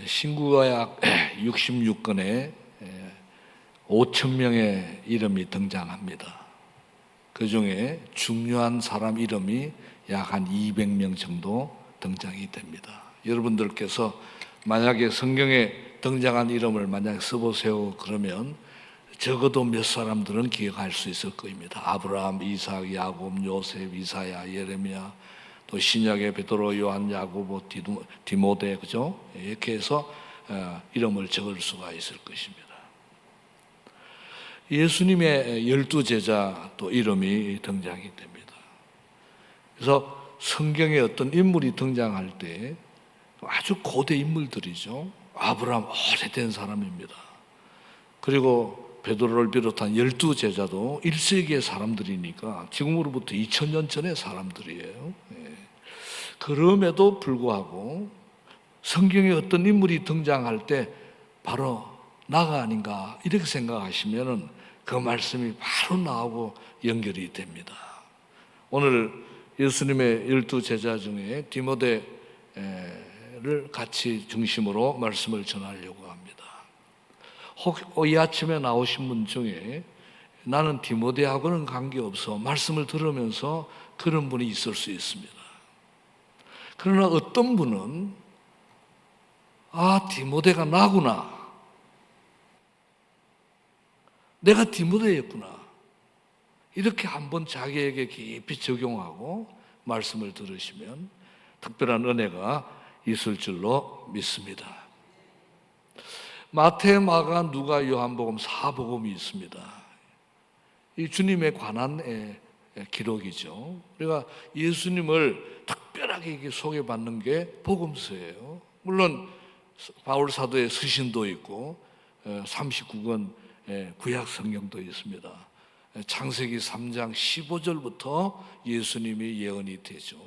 신구약 66권에 5천 명의 이름이 등장합니다. 그 중에 중요한 사람 이름이 약 한 200명 정도 등장이 됩니다. 여러분들께서 만약에 성경에 등장한 이름을 만약에 써보세요 그러면 적어도 몇 사람들은 기억할 수 있을 겁니다. 아브라함, 이삭, 야곱, 요셉, 이사야, 예레미야, 또 신약의 베드로, 요한, 야고보, 디모데, 그죠? 이렇게 해서 이름을 적을 수가 있을 것입니다. 예수님의 12제자 또 이름이 등장이 됩니다. 그래서 성경에 어떤 인물이 등장할 때 아주 고대 인물들이죠. 아브라함 오래된 사람입니다. 그리고 베드로를 비롯한 12제자도 1세기의 사람들이니까 지금으로부터 2000년 전의 사람들이에요. 그럼에도 불구하고 성경에 어떤 인물이 등장할 때 바로 나가 아닌가 이렇게 생각하시면 그 말씀이 바로 나오고 연결이 됩니다. 오늘 예수님의 12제자 중에 디모데를 같이 중심으로 말씀을 전하려고 합니다. 혹 이 아침에 나오신 분 중에 나는 디모데하고는 관계없어 말씀을 들으면서 그런 분이 있을 수 있습니다. 그러나 어떤 분은 디모데가 나구나, 내가 디모데였구나, 이렇게 한번 자기에게 깊이 적용하고 말씀을 들으시면 특별한 은혜가 있을 줄로 믿습니다. 마태, 마가, 누가, 요한복음 4복음이 있습니다. 이 주님에 관한 기록이죠. 우리가 예수님을 특별하게 소개받는 게 복음서예요. 물론 바울 사도의 서신도 있고 39권 구약 성경도 있습니다. 창세기 3장 15절부터 예수님이 예언이 되죠.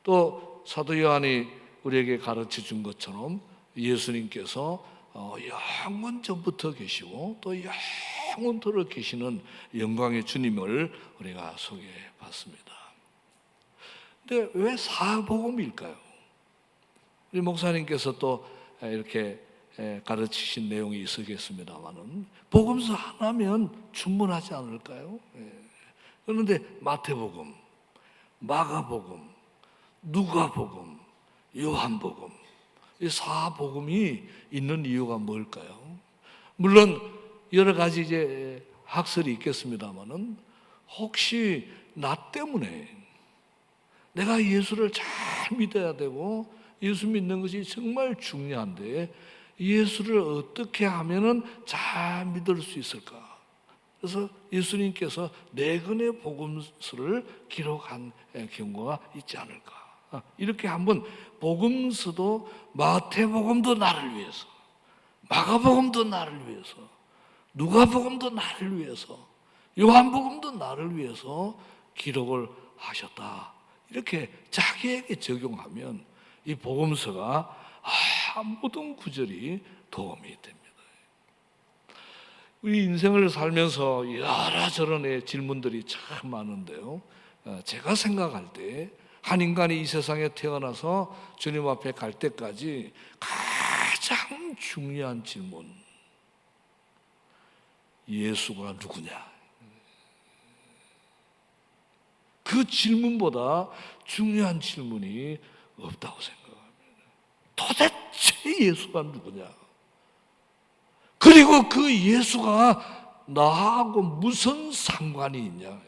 또 사도 요한이 우리에게 가르쳐 준 것처럼 예수님께서 영원 전부터 계시고 또 영원토록 계시는 영광의 주님을 우리가 소개해 봤습니다. 근데 왜 사복음일까요? 우리 목사님께서 또 이렇게 가르치신 내용이 있었겠습니다만은 복음서 하나면 충분하지 않을까요? 그런데 마태복음, 마가복음, 누가복음, 요한복음, 이 사복음이 있는 이유가 뭘까요? 물론 여러 가지 이제 학설이 있겠습니다만은 혹시 나 때문에 내가 예수를 잘 믿어야 되고 예수 믿는 것이 정말 중요한데 예수를 어떻게 하면은 잘 믿을 수 있을까? 그래서 예수님께서 4권의 복음서를 기록한 경우가 있지 않을까? 이렇게 한번 복음서도 마태복음도 나를 위해서, 마가복음도 나를 위해서, 누가복음도 나를 위해서, 요한복음도 나를 위해서 기록을 하셨다. 이렇게 자기에게 적용하면 이 복음서가 모든 구절이 도움이 됩니다. 우리 인생을 살면서 이러저런 질문들이 참 많은데요. 제가 생각할 때 한 인간이 이 세상에 태어나서 주님 앞에 갈 때까지 가장 중요한 질문, 예수가 누구냐? 그 질문보다 중요한 질문이 없다고 생각합니다. 도대체 예수가 누구냐? 그리고 그 예수가 나하고 무슨 상관이 있냐?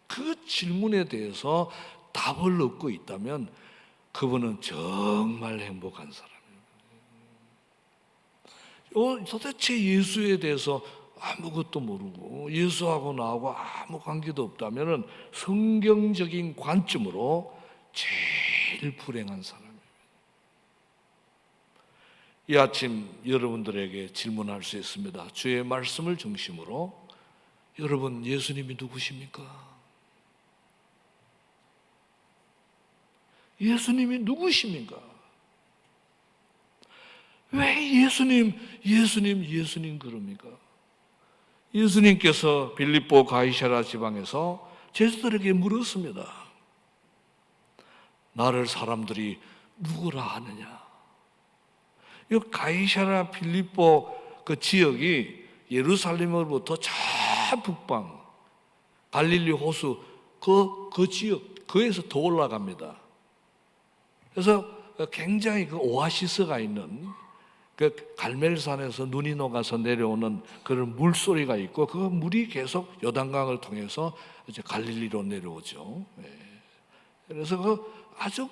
그 질문에 대해서 답을 얻고 있다면 그분은 정말 행복한 사람입니다. 도대체 예수에 대해서 아무것도 모르고 예수하고 나하고 아무 관계도 없다면 성경적인 관점으로 제일 불행한 사람입니다. 이 아침 여러분들에게 질문할 수 있습니다. 주의 말씀을 중심으로 여러분, 예수님이 누구십니까? 예수님이 누구십니까? 왜 예수님 그럽니까? 예수님께서 빌립보 가이사랴 지방에서 제자들에게 물었습니다. 나를 사람들이 누구라 하느냐? 이 가이사랴 빌립보 그 지역이 예루살렘으로부터 저 북방 갈릴리 호수 그 지역 거기에서 더 올라갑니다. 그래서 굉장히 그 오아시스가 있는 그 갈멜산에서 눈이 녹아서 내려오는 그런 물소리가 있고 그 물이 계속 요단강을 통해서 이제 갈릴리로 내려오죠. 그래서 아주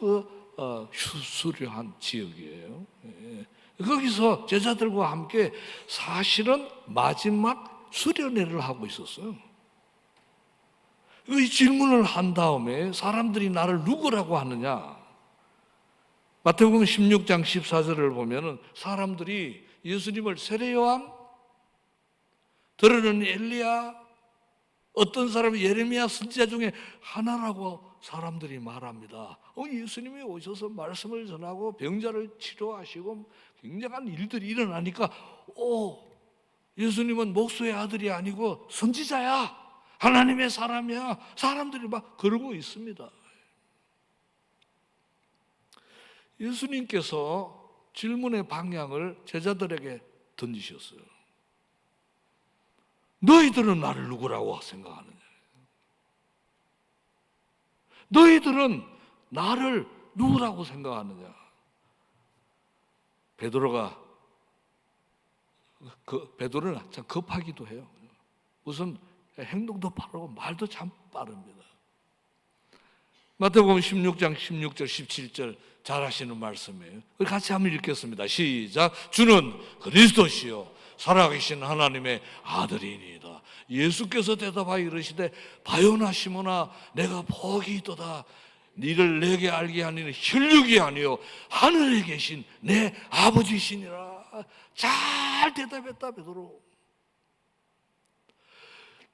수려한 지역이에요. 거기서 제자들과 함께 사실은 마지막 수련회를 하고 있었어요. 이 질문을 한 다음에 사람들이 나를 누구라고 하느냐? 마태복음 16장 14절을 보면은 사람들이 예수님을 세례요한, 들으는 엘리야, 어떤 사람이 예레미야 선지자 중에 하나라고 사람들이 말합니다. 예수님이 오셔서 말씀을 전하고 병자를 치료하시고 굉장한 일들이 일어나니까 예수님은 목수의 아들이 아니고 선지자야, 하나님의 사람이야, 사람들이 막 그러고 있습니다. 예수님께서 질문의 방향을 제자들에게 던지셨어요. 너희들은 나를 누구라고 생각하느냐? 너희들은 나를 누구라고 생각하느냐? 베드로는 참 급하기도 해요. 우선 행동도 빠르고 말도 참 빠릅니다. 마태복음 16장 16절 17절 잘 하시는 말씀이에요. 같이 한번 읽겠습니다. 시작. 주는 그리스도시요 살아계신 하나님의 아들이니이다. 예수께서 대답하여 이르시되 바요나 시몬아 내가 복이 있도다. 이를 내게 알게 하니는 혈육이 아니요 하늘에 계신 내 아버지시니라. 잘 대답했다 베드로.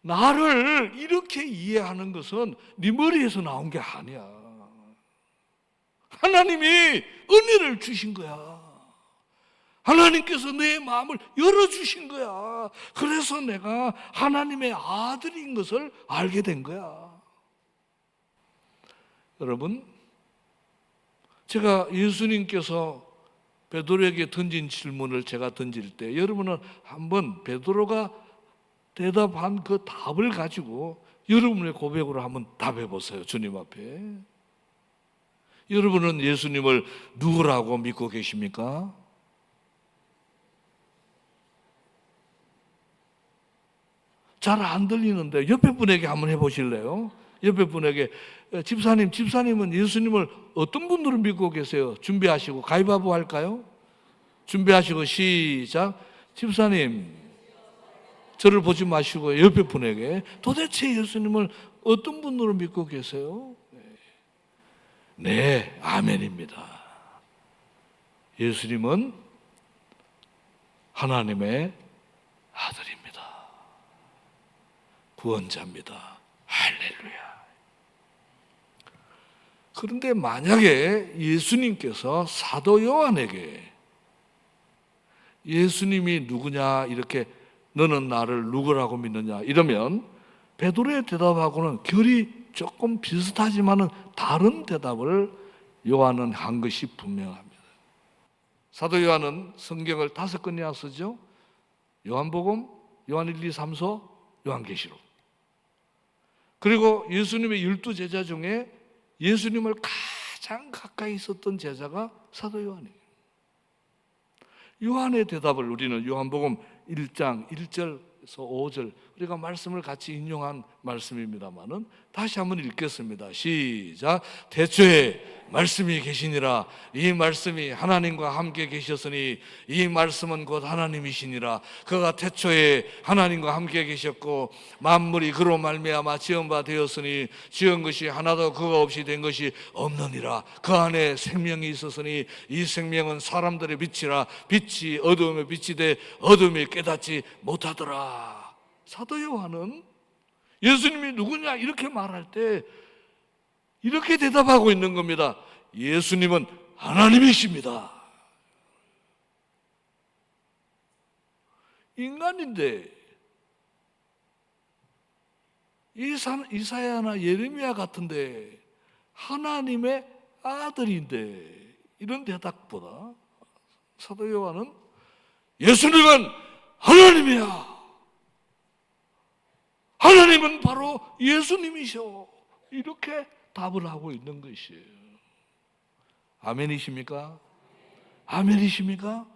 나를 이렇게 이해하는 것은 네 머리에서 나온 게 아니야. 하나님이 은혜를 주신 거야. 하나님께서 내 마음을 열어주신 거야. 그래서 내가 하나님의 아들인 것을 알게 된 거야. 여러분, 제가 예수님께서 베드로에게 던진 질문을 제가 던질 때 여러분은 한번 베드로가 대답한 그 답을 가지고 여러분의 고백으로 한번 답해 보세요. 주님 앞에. 여러분은 예수님을 누구라고 믿고 계십니까? 잘 안 들리는데 옆에 분에게 한번 해보실래요? 옆에 분에게 집사님은 예수님을 어떤 분들을 믿고 계세요? 준비하시고 가위바위보 할까요? 준비하시고 시작. 집사님 저를 보지 마시고 옆에 분에게 도대체 예수님을 어떤 분으로 믿고 계세요? 네, 아멘입니다. 예수님은 하나님의 아들입니다. 구원자입니다. 할렐루야. 그런데 만약에 예수님께서 사도 요한에게 예수님이 누구냐 이렇게 너는 나를 누구라고 믿느냐 이러면 베드로의 대답하고는 결이 조금 비슷하지만은 다른 대답을 요한은 한 것이 분명합니다. 사도 요한은 성경을 5권이나 쓰죠. 요한복음, 요한 1, 2, 3서, 요한계시록. 그리고 예수님의 12제자 중에 예수님을 가장 가까이 있었던 제자가 사도 요한이에요. 요한의 대답을 우리는 요한복음 1장 1절에서 5절 우리가 말씀을 같이 인용한 말씀입니다만은 다시 한번 읽겠습니다. 시작. 태초에 말씀이 계시니라. 이 말씀이 하나님과 함께 계셨으니 이 말씀은 곧 하나님이시니라. 그가 태초에 하나님과 함께 계셨고 만물이 그로 말미암아 지은 바 되었으니 지은 것이 하나도 그가 없이 된 것이 없느니라. 그 안에 생명이 있었으니 이 생명은 사람들의 빛이라. 빛이 어두움에 빛이 돼 어둠이 깨닫지 못하더라. 사도 요한은 예수님이 누구냐 이렇게 말할 때 이렇게 대답하고 있는 겁니다. 예수님은 하나님이십니다. 인간인데 이사야나 예레미야 같은데 하나님의 아들인데 이런 대답보다 사도 요한은 예수님은 하나님이야. 하나님은 바로 예수님이셔. 이렇게 답을 하고 있는 것이에요. 아멘이십니까? 아멘이십니까?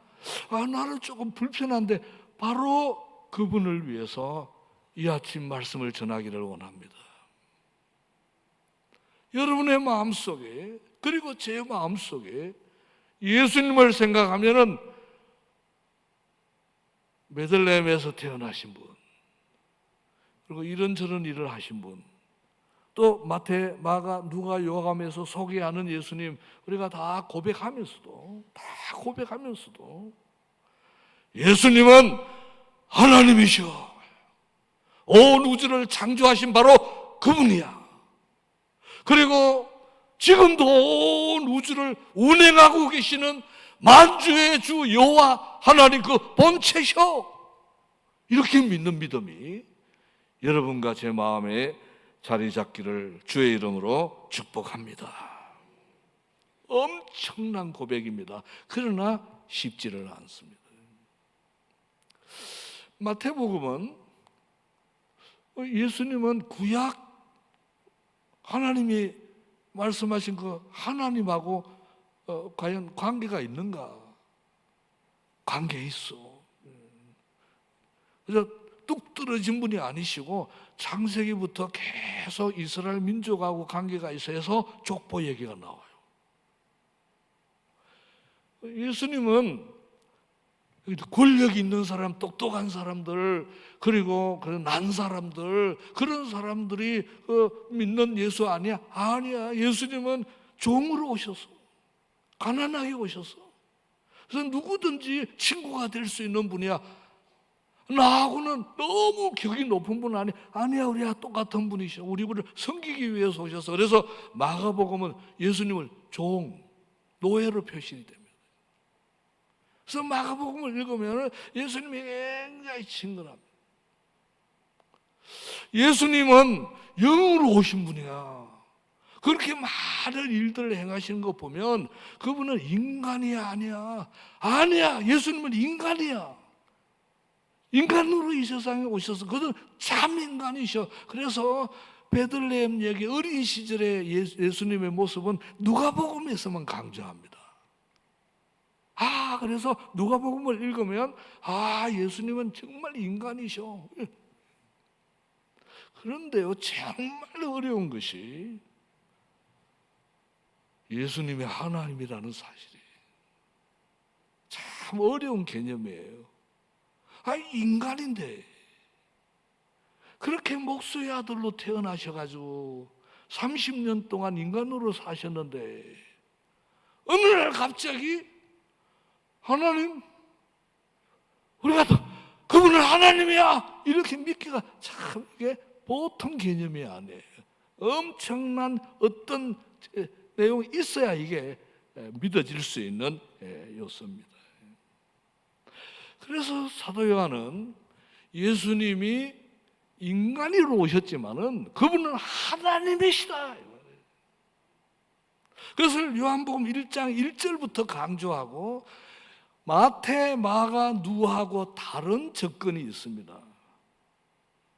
나는 조금 불편한데 바로 그분을 위해서 이 아침 말씀을 전하기를 원합니다. 여러분의 마음속에, 그리고 제 마음속에 예수님을 생각하면은 베들레헴에서 태어나신 분, 그리고 이런저런 일을 하신 분, 또 마태, 마가, 누가, 요한에서 소개하는 예수님, 우리가 다 고백하면서도 예수님은 하나님이셔. 온 우주를 창조하신 바로 그분이야. 그리고 지금도 온 우주를 운행하고 계시는 만주의 주 여호와 하나님 그 본체셔. 이렇게 믿는 믿음이 여러분과 제 마음에 자리 잡기를 주의 이름으로 축복합니다. 엄청난 고백입니다. 그러나 쉽지를 않습니다. 마태복음은 예수님은 구약 하나님이 말씀하신 그 하나님하고 과연 관계가 있는가? 관계 있어. 그래서 뚝 떨어진 분이 아니시고 창세기부터 계속 이스라엘 민족하고 관계가 있어서 족보 얘기가 나와요. 예수님은 권력 있는 사람, 똑똑한 사람들, 그리고 난 사람들, 그런 사람들이 믿는 예수 아니야? 아니야. 예수님은 종으로 오셨어. 가난하게 오셨어. 그래서 누구든지 친구가 될 수 있는 분이야. 나하고는 너무 격이 높은 분 아니야. 우리와 똑같은 분이셔. 우리를 섬기기 위해서 오셔서. 그래서 마가복음은 예수님을 종, 노예로 표시이 됩니다. 그래서 마가복음을 읽으면 예수님이 굉장히 친근합니다. 예수님은 영으로 오신 분이야. 그렇게 많은 일들을 행하시는 거 보면 그분은 인간이야, 아니야? 아니야. 예수님은 인간이야. 인간으로 이 세상에 오셔서 그는 참 인간이셔. 그래서 베들레헴 얘기, 어린 시절의 예수님의 모습은 누가복음에서만 강조합니다. 그래서 누가복음을 읽으면 예수님은 정말 인간이셔. 그런데요, 정말 어려운 것이 예수님이 하나님이라는 사실이에요. 참 어려운 개념이에요. 인간인데 그렇게 목수의 아들로 태어나셔가지고 30년 동안 인간으로 사셨는데 어느 날 갑자기 하나님, 우리가 그분은 하나님이야 이렇게 믿기가 참 이게 보통 개념이 아니에요. 엄청난 어떤 내용이 있어야 이게 믿어질 수 있는 요소입니다. 그래서 사도 요한은 예수님이 인간으로 오셨지만은 그분은 하나님이시다. 그것을 요한복음 1장 1절부터 강조하고 마태, 마가, 누하고 다른 접근이 있습니다.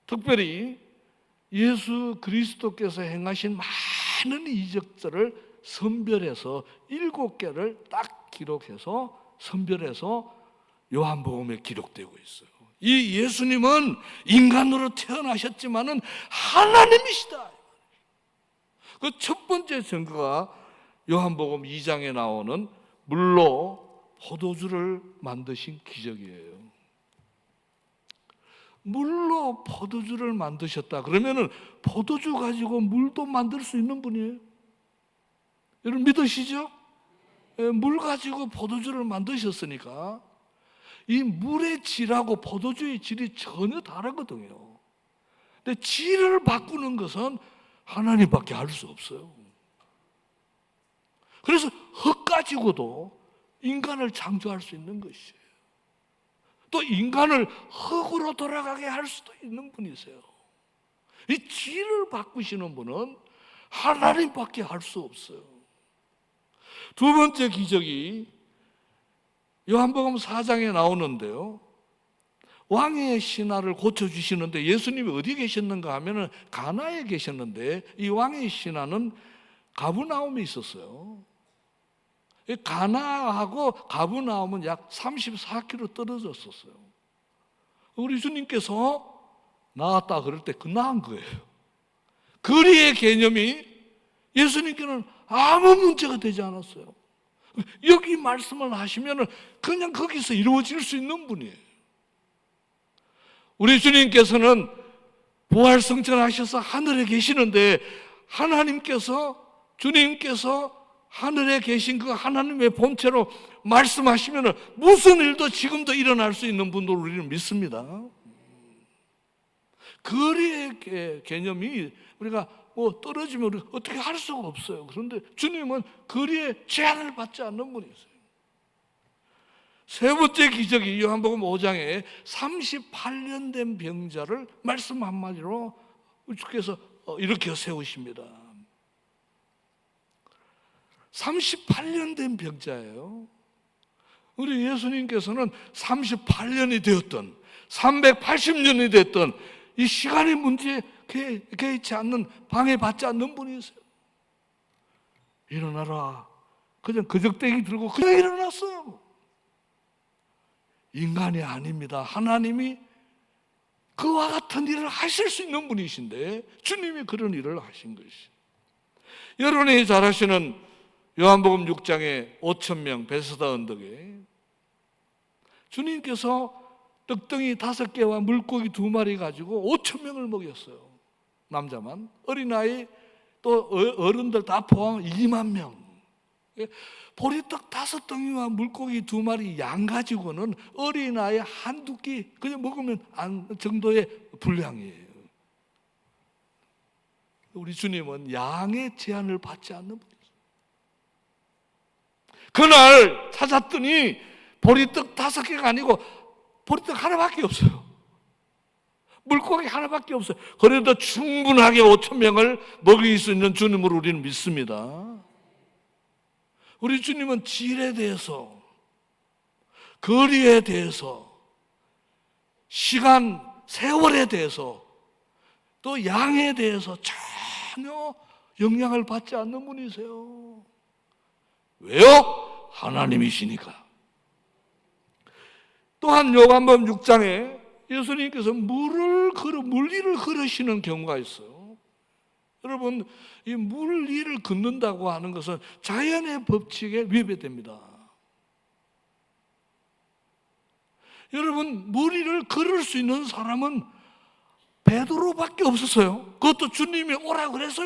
특별히 예수 그리스도께서 행하신 많은 이적들을 선별해서 7개를 딱 기록해서 선별해서 요한복음에 기록되고 있어요. 이 예수님은 인간으로 태어나셨지만은 하나님이시다. 그 첫 번째 증거가 요한복음 2장에 나오는 물로 포도주를 만드신 기적이에요. 물로 포도주를 만드셨다. 그러면은 포도주 가지고 물도 만들 수 있는 분이에요. 여러분 믿으시죠? 물 가지고 포도주를 만드셨으니까 이 물의 질하고 포도주의 질이 전혀 다르거든요. 근데 질을 바꾸는 것은 하나님밖에 할 수 없어요. 그래서 흙 가지고도 인간을 창조할 수 있는 것이에요. 또 인간을 흙으로 돌아가게 할 수도 있는 분이세요. 이 질을 바꾸시는 분은 하나님밖에 할 수 없어요. 두 번째 기적이 요한복음 4장에 나오는데요, 왕의 신하를 고쳐주시는데 예수님이 어디 계셨는가 하면은 가나에 계셨는데, 이 왕의 신하는 가브나움에 있었어요. 이 가나하고 가브나움은 약 34km 떨어졌었어요. 우리 주님께서 나았다 그럴 때 그 나은 거예요. 거리의 개념이 예수님께는 아무 문제가 되지 않았어요. 여기 말씀을 하시면 그냥 거기서 이루어질 수 있는 분이에요. 우리 주님께서는 부활승천하셔서 하늘에 계시는데, 주님께서 하늘에 계신 그 하나님의 본체로 말씀하시면 무슨 일도 지금도 일어날 수 있는 분으로 우리는 믿습니다. 거리의 개념이 우리가 떨어지면 우리가 어떻게 할 수가 없어요. 그런데 주님은 거리에 제한을 받지 않는 분이세요. 세 번째 기적이 요한복음 5장에 38년 된 병자를 말씀 한마디로 주께서 일으켜 세우십니다. 38년 된 병자예요. 우리 예수님께서는 38년이 되었던 380년이 됐던 이 시간의 문제에 개의치 않는, 방해받지 않는 분이세요. 일어나라. 그냥 그적대기 들고 그냥 일어났어요. 인간이 아닙니다. 하나님이 그와 같은 일을 하실 수 있는 분이신데 주님이 그런 일을 하신 것이죠. 여러분이 잘 아시는 요한복음 6장에 5,000명 베스다 언덕에 주님께서 떡덩이 5개와 물고기 2마리 가지고 5,000명을 먹였어요. 남자만. 어린아이 또 어른들 다 포함 2만 명. 보리떡 5덩이와 물고기 2마리 양 가지고는 어린아이 한두 끼 그냥 먹으면 안 정도의 분량이에요. 우리 주님은 양의 제한을 받지 않는 분이에요. 그날 찾았더니 보리떡 5개가 아니고 보리떡 하나밖에 없어요. 물고기 하나밖에 없어요. 그래도 충분하게 5,000명을 먹일 수 있는 주님으로 우리는 믿습니다. 우리 주님은 질에 대해서, 거리에 대해서, 시간, 세월에 대해서, 또 양에 대해서 전혀 영향을 받지 않는 분이세요. 왜요? 하나님이시니까. 또한 요한복음 6장에 예수님께서 물 위를 걸으시는 경우가 있어요. 여러분, 이 물 위를 걷는다고 하는 것은 자연의 법칙에 위배됩니다. 여러분, 물 위를 걸을 수 있는 사람은 베드로밖에 없었어요. 그것도 주님이 오라 그래서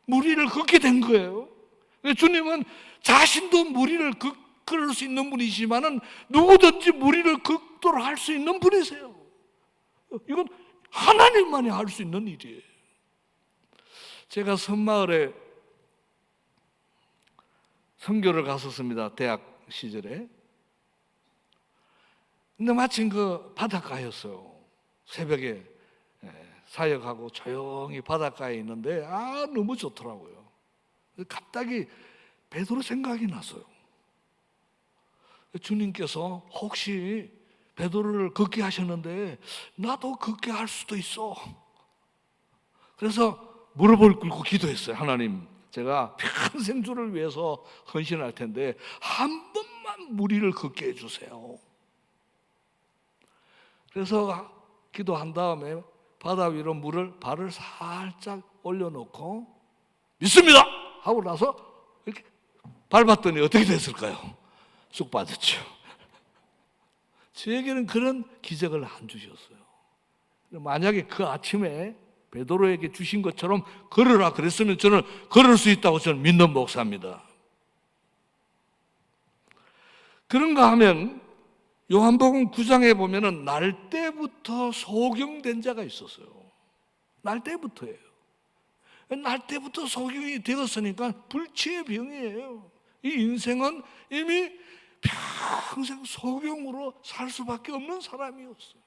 물 위를 걷게 된 거예요. 주님은 자신도 물 위를 걸을 수 있는 분이지만은 누구든지 물 위를 걷도록 할 수 있는 분이세요. 이건 하나님만이 할 수 있는 일이에요. 제가 섬마을에 선교를 갔었습니다. 대학 시절에. 근데 마침 그 바닷가였어요. 새벽에 사역하고 조용히 바닷가에 있는데 너무 좋더라고요. 갑자기 베드로 생각이 났어요. 주님께서 혹시 베드로를 걷게 하셨는데 나도 걷게 할 수도 있어. 그래서 무릎을 꿇고 기도했어요. 하나님, 제가 평생 주를 위해서 헌신할 텐데 한 번만 물 위를 걷게 해주세요. 그래서 기도한 다음에 바다 위로 발을 살짝 올려놓고 믿습니다! 하고 나서 이렇게 밟았더니 어떻게 됐을까요? 쑥 빠졌죠. 저에게는 그런 기적을 안 주셨어요. 만약에 그 아침에 베드로에게 주신 것처럼 걸으라 그랬으면 저는 걸을 수 있다고 저는 믿는 목사입니다. 그런가 하면 요한복음 9장에 보면은 날 때부터 소경된 자가 있었어요. 날 때부터예요. 날 때부터 소경이 되었으니까 불치의 병이에요. 이 인생은 이미 평생 소경으로 살 수밖에 없는 사람이었어요.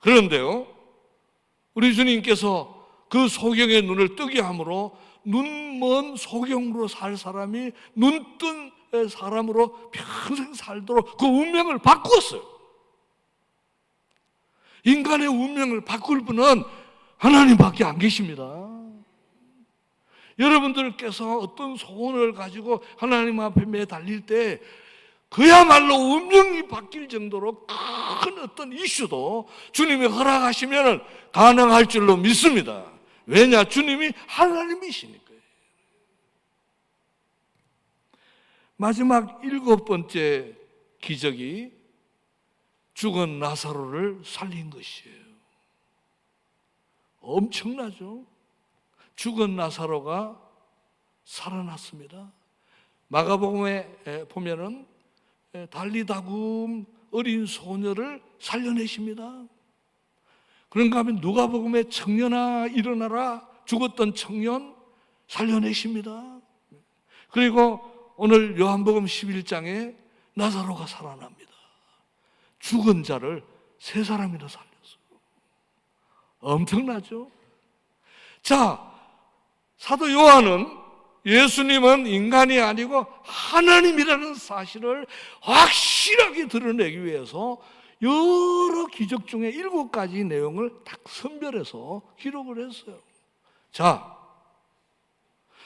그런데요, 우리 주님께서 그 소경의 눈을 뜨게 함으로 눈먼 소경으로 살 사람이 눈뜬 사람으로 평생 살도록 그 운명을 바꾸었어요. 인간의 운명을 바꿀 분은 하나님밖에 안 계십니다. 여러분들께서 어떤 소원을 가지고 하나님 앞에 매달릴 때 그야말로 운명이 바뀔 정도로 큰 어떤 이슈도 주님이 허락하시면 가능할 줄로 믿습니다. 왜냐? 주님이 하나님이시니까요. 마지막 7번째 기적이 죽은 나사로를 살린 것이에요. 엄청나죠? 죽은 나사로가 살아났습니다. 마가복음에 보면은 달리다굼 어린 소녀를 살려내십니다. 그런가 하면 누가복음에 청년아 일어나라, 죽었던 청년 살려내십니다. 그리고 오늘 요한복음 11장에 나사로가 살아납니다. 죽은 자를 3사람이나 살렸어요. 엄청나죠? 자, 사도 요한은 예수님은 인간이 아니고 하나님이라는 사실을 확실하게 드러내기 위해서 여러 기적 중에 7가지 내용을 딱 선별해서 기록을 했어요. 자,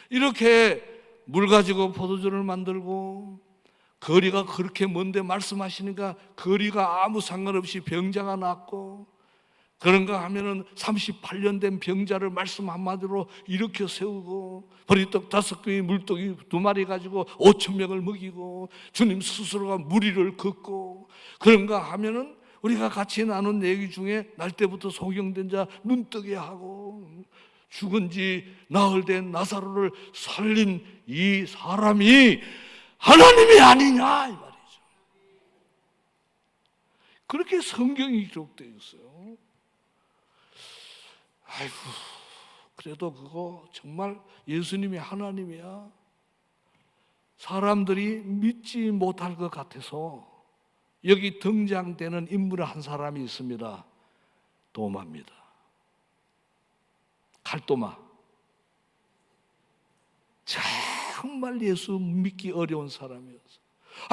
이렇게 물 가지고 포도주를 만들고 거리가 그렇게 먼데 말씀하시니까 거리가 아무 상관없이 병자가 낫고, 그런가 하면은 38년 된 병자를 말씀 한마디로 일으켜 세우고, 보리떡 5개의 물떡이 2마리 가지고 5,000명을 먹이고, 주님 스스로가 무리를 걷고, 그런가 하면은 우리가 같이 나눈 얘기 중에 날 때부터 소경된 자 눈뜨게 하고, 죽은 지 나흘 된 나사로를 살린 이 사람이 하나님이 아니냐 이 말이죠. 그렇게 성경이 기록되어 있어요. 아이고, 그래도 그거 정말 예수님이 하나님이야? 사람들이 믿지 못할 것 같아서 여기 등장되는 인물 한 사람이 있습니다. 도마입니다. 칼도마. 정말 예수 믿기 어려운 사람이었어요.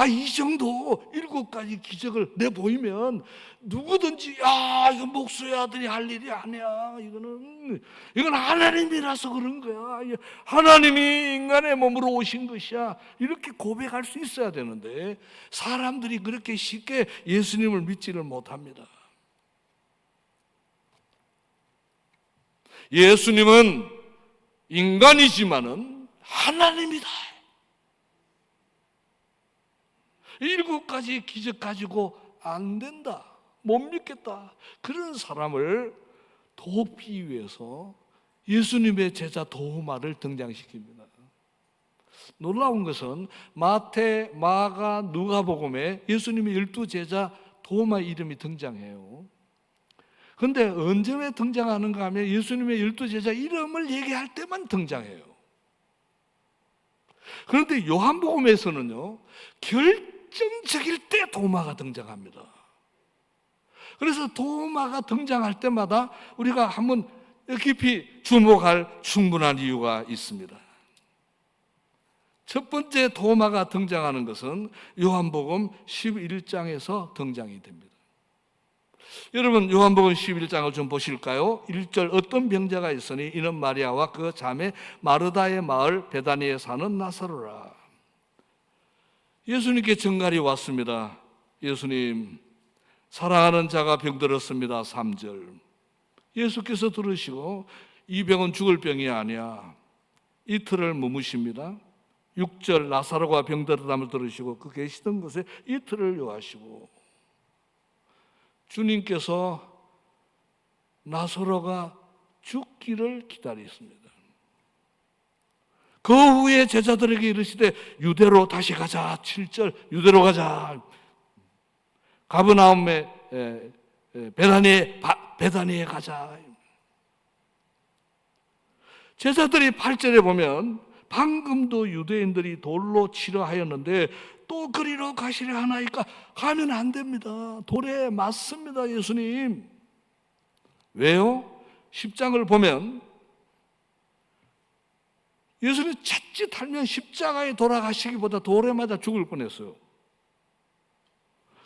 이 정도 7가지 기적을 내보이면 누구든지 이건 목수의 아들이 할 일이 아니야. 이건 하나님이라서 그런 거야. 하나님이 인간의 몸으로 오신 것이야. 이렇게 고백할 수 있어야 되는데 사람들이 그렇게 쉽게 예수님을 믿지를 못합니다. 예수님은 인간이지만은 하나님이다. 7가지 기적 가지고 안 된다, 못 믿겠다, 그런 사람을 돕기 위해서 예수님의 제자 도마를 등장시킵니다. 놀라운 것은 마태, 마가, 누가복음에 예수님의 12제자 도마 이름이 등장해요. 그런데 언제 등장하는가 하면 예수님의 12제자 이름을 얘기할 때만 등장해요. 그런데 요한복음에서는요, 결정적일 때 도마가 등장합니다. 그래서 도마가 등장할 때마다 우리가 한번 깊이 주목할 충분한 이유가 있습니다. 첫 번째 도마가 등장하는 것은 요한복음 11장에서 등장이 됩니다. 여러분, 요한복음 11장을 좀 보실까요? 1절, 어떤 병자가 있으니 이는 마리아와 그 자매 마르다의 마을 베다니에 사는 나사로라. 예수님께 정갈이 왔습니다. 예수님, 사랑하는 자가 병들었습니다. 3절. 예수께서 들으시고 이 병은 죽을 병이 아니야. 이틀을 머무십니다. 6절, 나사로가 병들었다을 들으시고 그 계시던 곳에 이틀을 요하시고, 주님께서 나사로가 죽기를 기다렸습니다. 그 후에 제자들에게 이르시되 유대로 다시 가자. 7절, 유대로 가자. 가버나움에 베다니에 가자. 제자들이 8절에 보면 방금도 유대인들이 돌로 치려 하였는데 또 그리로 가시려 하나이까 가면 안 됩니다. 돌에 맞습니다, 예수님. 왜요? 10장을 보면 예수님 자칫하면 십자가에 돌아가시기보다 돌에 맞아 죽을 뻔했어요.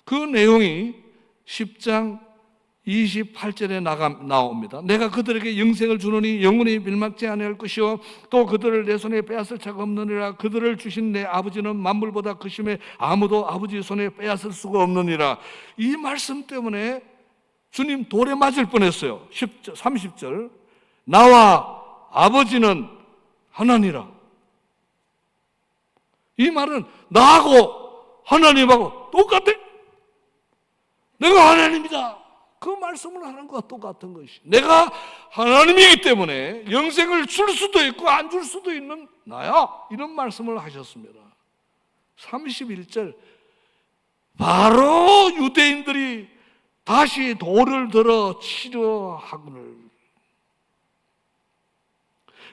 그 내용이 10장 28절에 나옵니다. 내가 그들에게 영생을 주노니 영원히 멸망치 아니할 것이요 또 그들을 내 손에 빼앗을 자가 없느니라. 그들을 주신 내 아버지는 만물보다 크심에 아무도 아버지 손에 빼앗을 수가 없느니라. 이 말씀 때문에 주님 돌에 맞을 뻔했어요. 30절 나와 아버지는 하나니라. 이 말은 나하고 하나님하고 똑같아. 내가 하나님이다. 그 말씀을 하는 것과 똑같은 것이, 내가 하나님이기 때문에 영생을 줄 수도 있고 안 줄 수도 있는 나야, 이런 말씀을 하셨습니다. 31절 바로 유대인들이 다시 돌을 들어 치려 하거늘.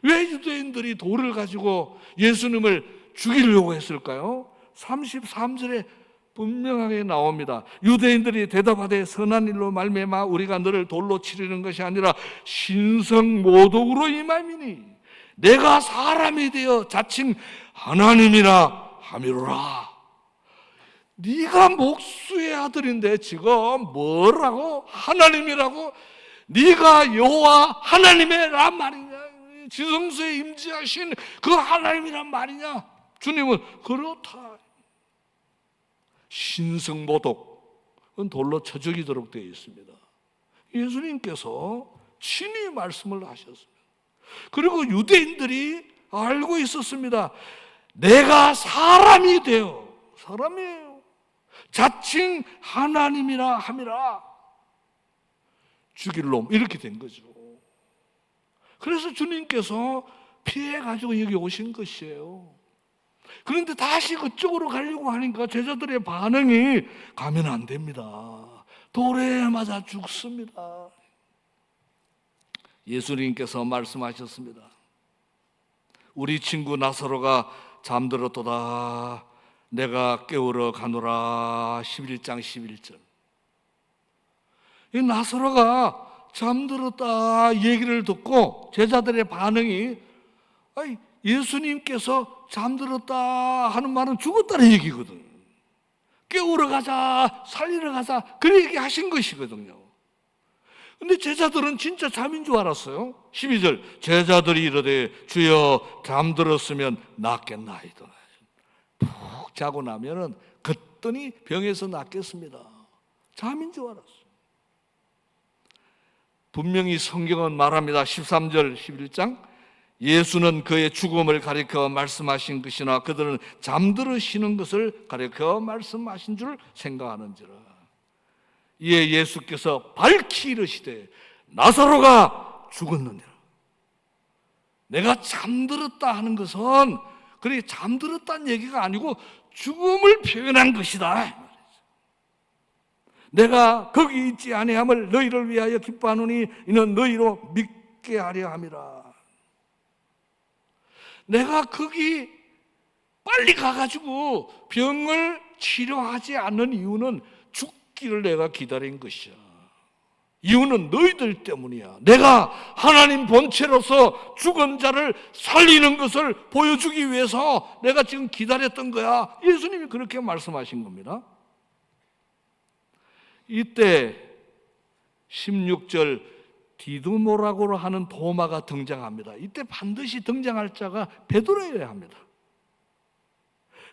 왜 유대인들이 돌을 가지고 예수님을 죽이려고 했을까요? 33절에 분명하게 나옵니다. 유대인들이 대답하되 선한 일로 말미암아 우리가 너를 돌로 치려는 것이 아니라 신성모독으로 임함이니 내가 사람이 되어 자칭 하나님이라 함이로라. 네가 목수의 아들인데 지금 뭐라고 하나님이라고? 네가 여호와 하나님이란 말이냐? 지성소에 임재하신 그 하나님이란 말이냐? 주님은 그렇다. 신성모독은 돌로 쳐 죽이도록 되어 있습니다. 예수님께서 친히 말씀을 하셨습니다. 그리고 유대인들이 알고 있었습니다. 내가 사람이 되어, 사람이에요, 자칭 하나님이라 함이라. 죽일 놈, 이렇게 된 거죠. 그래서 주님께서 피해가지고 여기 오신 것이에요. 그런데 다시 그쪽으로 가려고 하니까 제자들의 반응이 가면 안 됩니다. 돌에 맞아 죽습니다. 예수님께서 말씀하셨습니다. 우리 친구 나사로가 잠들었도다. 내가 깨우러 가노라. 11장 11절. 이 나사로가 잠들었다 얘기를 듣고 제자들의 반응이, 아니, 예수님께서 잠들었다 하는 말은 죽었다는 얘기거든. 깨우러 가자, 살리러 가자, 그런 얘기 하신 것이거든요. 근데 제자들은 진짜 잠인 줄 알았어요. 12절 제자들이 이르되 주여 잠들었으면 낫겠나이다. 푹 자고 나면은 그랬더니 병에서 낫겠습니다. 잠인 줄 알았어요. 분명히 성경은 말합니다. 13절 11장 예수는 그의 죽음을 가리켜 말씀하신 것이나 그들은 잠들으시는 것을 가리켜 말씀하신 줄 생각하는지라. 이에 예수께서 밝히 이르시되 나사로가 죽었느니라. 내가 잠들었다 하는 것은 그래 잠들었다는 얘기가 아니고 죽음을 표현한 것이다. 내가 거기 있지 아니함을 너희를 위하여 기뻐하노니 이는 너희로 믿게 하려 함이라. 내가 거기 빨리 가가지고 병을 치료하지 않는 이유는 죽기를 내가 기다린 것이야. 이유는 너희들 때문이야. 내가 하나님 본체로서 죽은 자를 살리는 것을 보여주기 위해서 내가 지금 기다렸던 거야. 예수님이 그렇게 말씀하신 겁니다. 이때 16절 디두모라고 하는 도마가 등장합니다. 이때 반드시 등장할 자가 베드로여야 합니다.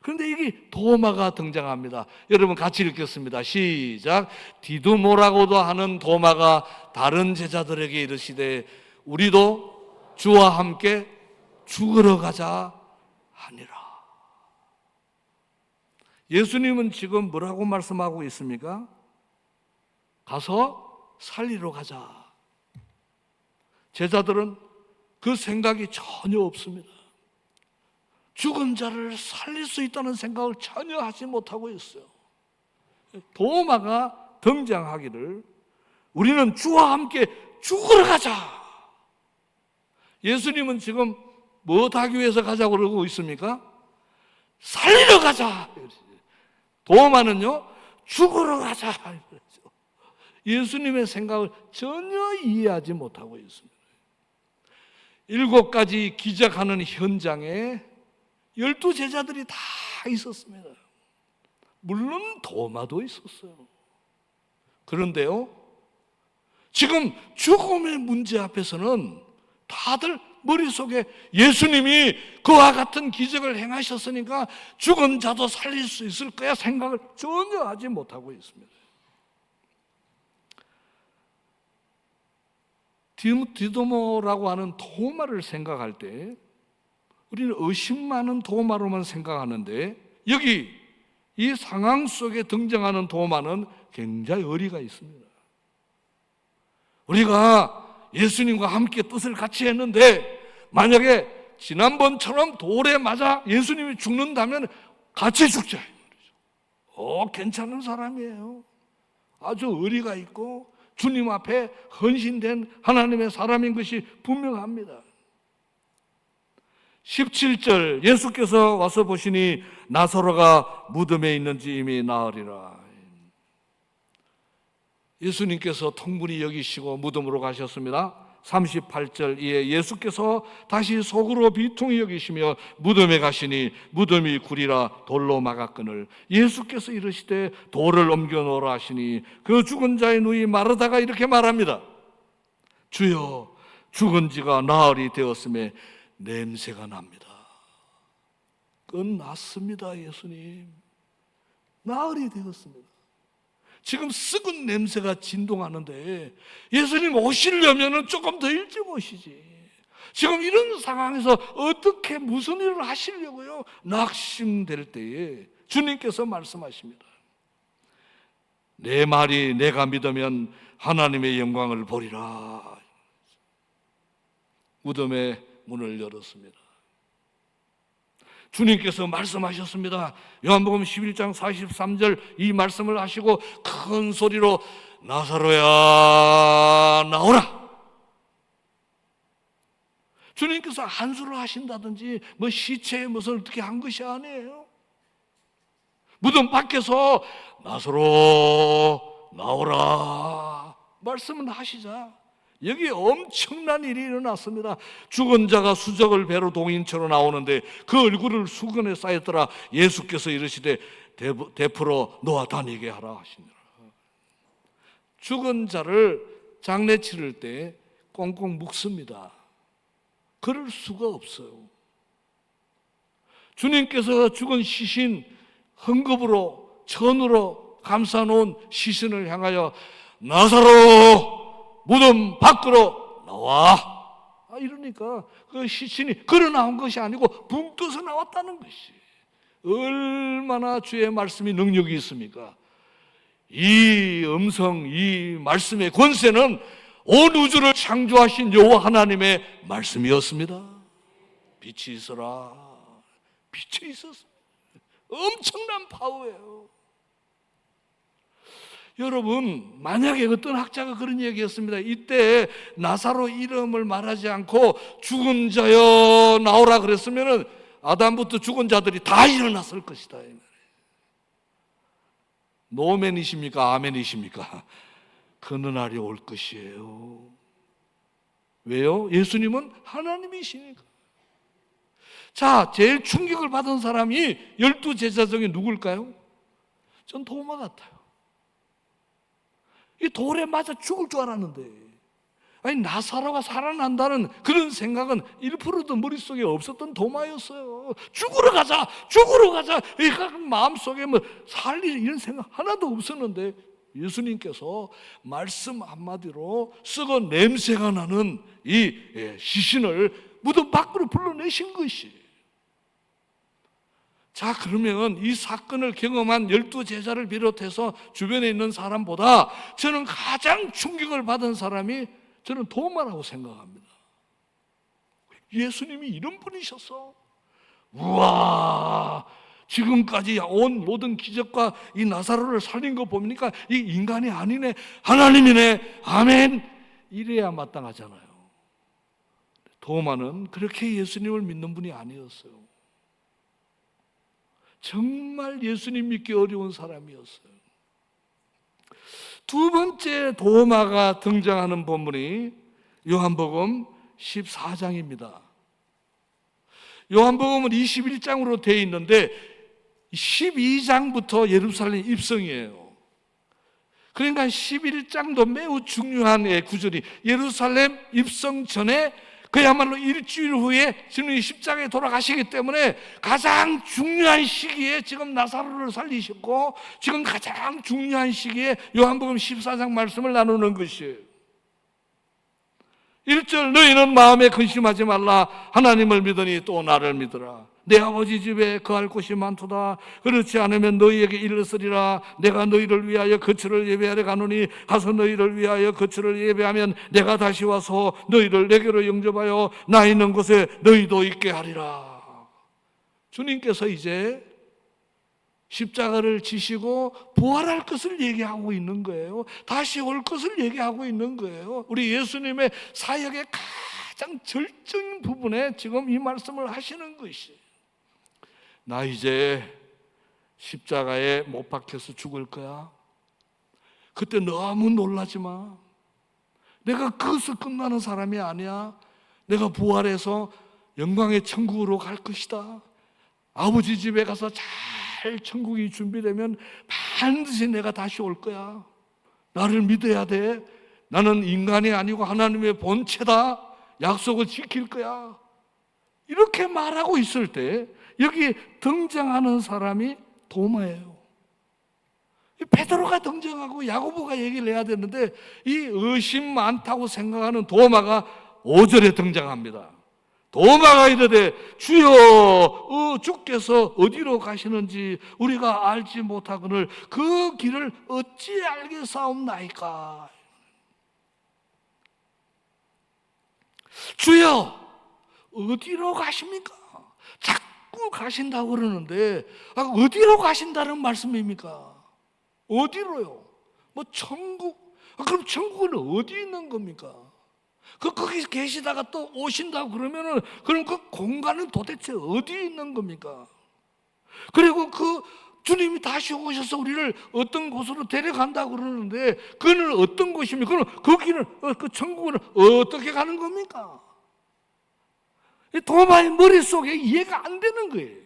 그런데 이게 도마가 등장합니다. 여러분 같이 읽겠습니다. 시작. 디두모라고도 하는 도마가 다른 제자들에게 이르시되 우리도 주와 함께 죽으러 가자 하니라. 예수님은 지금 뭐라고 말씀하고 있습니까? 가서 살리러 가자. 제자들은 그 생각이 전혀 없습니다. 죽은 자를 살릴 수 있다는 생각을 전혀 하지 못하고 있어요. 도마가 등장하기를 우리는 주와 함께 죽으러 가자. 예수님은 지금 뭐 하기 위해서 가자고 그러고 있습니까? 살리러 가자. 도마는요, 죽으러 가자. 예수님의 생각을 전혀 이해하지 못하고 있습니다. 7가지 기적하는 현장에 12제자들이 다 있었습니다. 물론 도마도 있었어요. 그런데요, 지금 죽음의 문제 앞에서는 다들 머릿속에 예수님이 그와 같은 기적을 행하셨으니까 죽은 자도 살릴 수 있을 거야 생각을 전혀 하지 못하고 있습니다. 디도모라고 하는 도마를 생각할 때 우리는 의심 많은 도마로만 생각하는데, 여기 이 상황 속에 등장하는 도마는 굉장히 의리가 있습니다. 우리가 예수님과 함께 뜻을 같이 했는데 만약에 지난번처럼 돌에 맞아 예수님이 죽는다면 같이 죽자. 괜찮은 사람이에요. 아주 의리가 있고 주님 앞에 헌신된 하나님의 사람인 것이 분명합니다. 17절, 예수께서 와서 보시니 나사로가 무덤에 있는지 이미 나으리라. 예수님께서 통분히 여기시고 무덤으로 가셨습니다. 38절, 이에 예수께서 다시 속으로 비통히 여기시며 무덤에 가시니 무덤이 구리라 돌로 막았거늘 예수께서 이르시되 돌을 옮겨 놓으라 하시니 그 죽은 자의 누이 마르다가 이렇게 말합니다. 주여, 죽은 지가 나흘이 되었음에 냄새가 납니다. 끝났습니다. 예수님, 나흘이 되었습니다. 지금 썩은 냄새가 진동하는데 예수님 오시려면 조금 더 일찍 오시지. 지금 이런 상황에서 어떻게 무슨 일을 하시려고요? 낙심될 때에 주님께서 말씀하십니다. 내 말이 내가 믿으면 하나님의 영광을 보리라. 무덤의 문을 열었습니다. 주님께서 말씀하셨습니다. 요한복음 11장 43절 이 말씀을 하시고 큰 소리로 나사로야 나오라. 주님께서 한수를 하신다든지 뭐 시체에 무슨 어떻게 한 것이 아니에요. 무덤 밖에서 나사로 나오라 말씀을 하시자 여기 엄청난 일이 일어났습니다. 죽은 자가 수적을 배로 동인처럼 나오는데 그 얼굴을 수건에 쌓였더라. 예수께서 이르시되 대풀어 놓아 다니게 하라 하시니라. 죽은 자를 장례 치를 때 꽁꽁 묶습니다. 그럴 수가 없어요. 주님께서 죽은 시신 헝겊으로 천으로 감싸놓은 시신을 향하여 나사로 무덤 밖으로 나와. 이러니까 그 시신이 걸어 나온 것이 아니고 붕 떠서 나왔다는 것이 얼마나 주의 말씀이 능력이 있습니까? 이 음성, 이 말씀의 권세는 온 우주를 창조하신 여호와 하나님의 말씀이었습니다. 빛이 있어라. 빛이 있었습니다. 엄청난 파워예요. 여러분, 만약에 어떤 학자가 그런 얘기했습니다. 이때 나사로 이름을 말하지 않고 죽은 자여 나오라 그랬으면 아담부터 죽은 자들이 다 일어났을 것이다. 노맨이십니까? 아멘이십니까? 그느 날이 올 것이에요. 왜요? 예수님은 하나님이시니까. 자, 제일 충격을 받은 사람이 12제자 중에 누굴까요? 전 도마 같아요. 이 돌에 맞아 죽을 줄 알았는데, 아니 나사로가 살아난다는 그런 생각은 1%도 머릿속에 없었던 도마였어요. 죽으러 가자, 죽으러 가자. 마음속에 뭐 살릴 이런 생각 하나도 없었는데 예수님께서 말씀 한마디로 썩은 냄새가 나는 이 시신을 무덤 밖으로 불러내신 것이. 자, 그러면 이 사건을 경험한 12제자를 비롯해서 주변에 있는 사람보다 저는 가장 충격을 받은 사람이 저는 도마라고 생각합니다. 예수님이 이런 분이셨어. 우와, 지금까지 온 모든 기적과 이 나사로를 살린 거 보니까 이 인간이 아니네, 하나님이네, 아멘. 이래야 마땅하잖아요. 도마는 그렇게 예수님을 믿는 분이 아니었어요. 정말 예수님 믿기 어려운 사람이었어요. 두 번째 도마가 등장하는 본문이 요한복음 14장입니다. 요한복음은 21장으로 되어 있는데 12장부터 예루살렘 입성이에요. 그러니까 11장도 매우 중요한 구절이 예루살렘 입성 전에 그야말로 일주일 후에 주님이 십자가에 돌아가시기 때문에 가장 중요한 시기에 지금 나사로를 살리셨고 지금 가장 중요한 시기에 요한복음 14장 말씀을 나누는 것이에요. 1절 너희는 마음에 근심하지 말라. 하나님을 믿으니 또 나를 믿으라. 내 아버지 집에 거할 곳이 많도다. 그렇지 않으면 너희에게 이르으리라. 내가 너희를 위하여 거처를 예배하러 가노니 가서 너희를 위하여 거처를 예배하면 내가 다시 와서 너희를 내게로 영접하여 나 있는 곳에 너희도 있게 하리라. 주님께서 이제 십자가를 지시고 부활할 것을 얘기하고 있는 거예요. 다시 올 것을 얘기하고 있는 거예요. 우리 예수님의 사역의 가장 절정인 부분에 지금 이 말씀을 하시는 것이, 나 이제 십자가에 못 박혀서 죽을 거야. 그때 너무 놀라지 마. 내가 그것을 끝나는 사람이 아니야. 내가 부활해서 영광의 천국으로 갈 것이다. 아버지 집에 가서 잘 천국이 준비되면 반드시 내가 다시 올 거야. 나를 믿어야 돼. 나는 인간이 아니고 하나님의 본체다. 약속을 지킬 거야. 이렇게 말하고 있을 때 여기 등장하는 사람이 도마예요. 베드로가 등장하고 야고보가 얘기를 해야 되는데 이 의심 많다고 생각하는 도마가 5절에 등장합니다. 도마가 이르되 주여 주께서 어디로 가시는지 우리가 알지 못하거늘 그 길을 어찌 알겠사옵나이까. 주여 어디로 가십니까? 자꾸 가신다고 그러는데 어디로 가신다는 말씀입니까? 어디로요? 뭐 천국? 그럼 천국은 어디 있는 겁니까? 거기 계시다가 또 오신다고 그러면은 그럼 그 공간은 도대체 어디 있는 겁니까? 그리고 그 주님이 다시 오셔서 우리를 어떤 곳으로 데려간다고 그러는데 그는 어떤 곳입니까? 그럼 거기는 그 천국은 어떻게 가는 겁니까? 도마의 머릿속에 이해가 안 되는 거예요.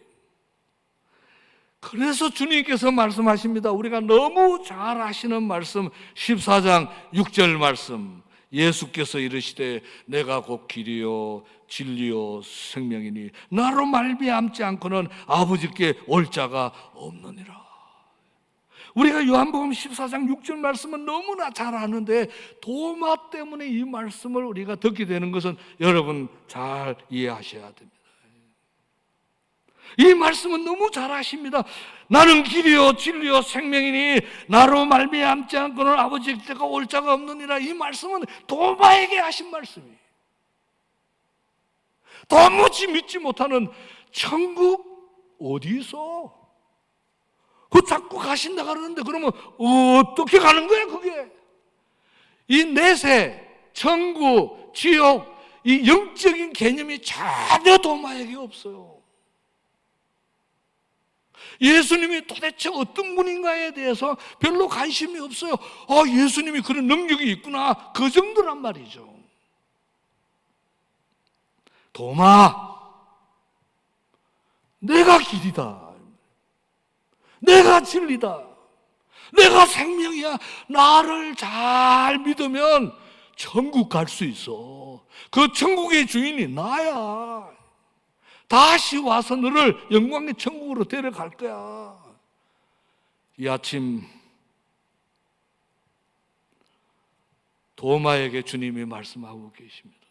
그래서 주님께서 말씀하십니다. 우리가 너무 잘 아시는 말씀 14장 6절 말씀, 예수께서 이르시되 내가 곧 길이요 진리요 생명이니 나로 말미암지 않고는 아버지께 올 자가 없느니라. 우리가 요한복음 14장 6절 말씀은 너무나 잘 아는데 도마 때문에 이 말씀을 우리가 듣게 되는 것은 여러분 잘 이해하셔야 됩니다. 이 말씀은 너무 잘 아십니다. 나는 길이요 진리요 생명이니 나로 말미암지 않고는 아버지께가 올 자가 없느니라. 이 말씀은 도마에게 하신 말씀이에요. 도무지 믿지 못하는 천국 어디 있어? 그 자꾸 가신다 그러는데 그러면 어떻게 가는 거야 그게? 이 내세, 천국, 지옥 이 영적인 개념이 전혀 도마에게 없어요. 예수님이 도대체 어떤 분인가에 대해서 별로 관심이 없어요. 예수님이 그런 능력이 있구나, 그 정도란 말이죠. 도마, 내가 길이다, 내가 진리다, 내가 생명이야. 나를 잘 믿으면 천국 갈 수 있어. 그 천국의 주인이 나야. 다시 와서 너를 영광의 천국으로 데려갈 거야. 이 아침 도마에게 주님이 말씀하고 계십니다.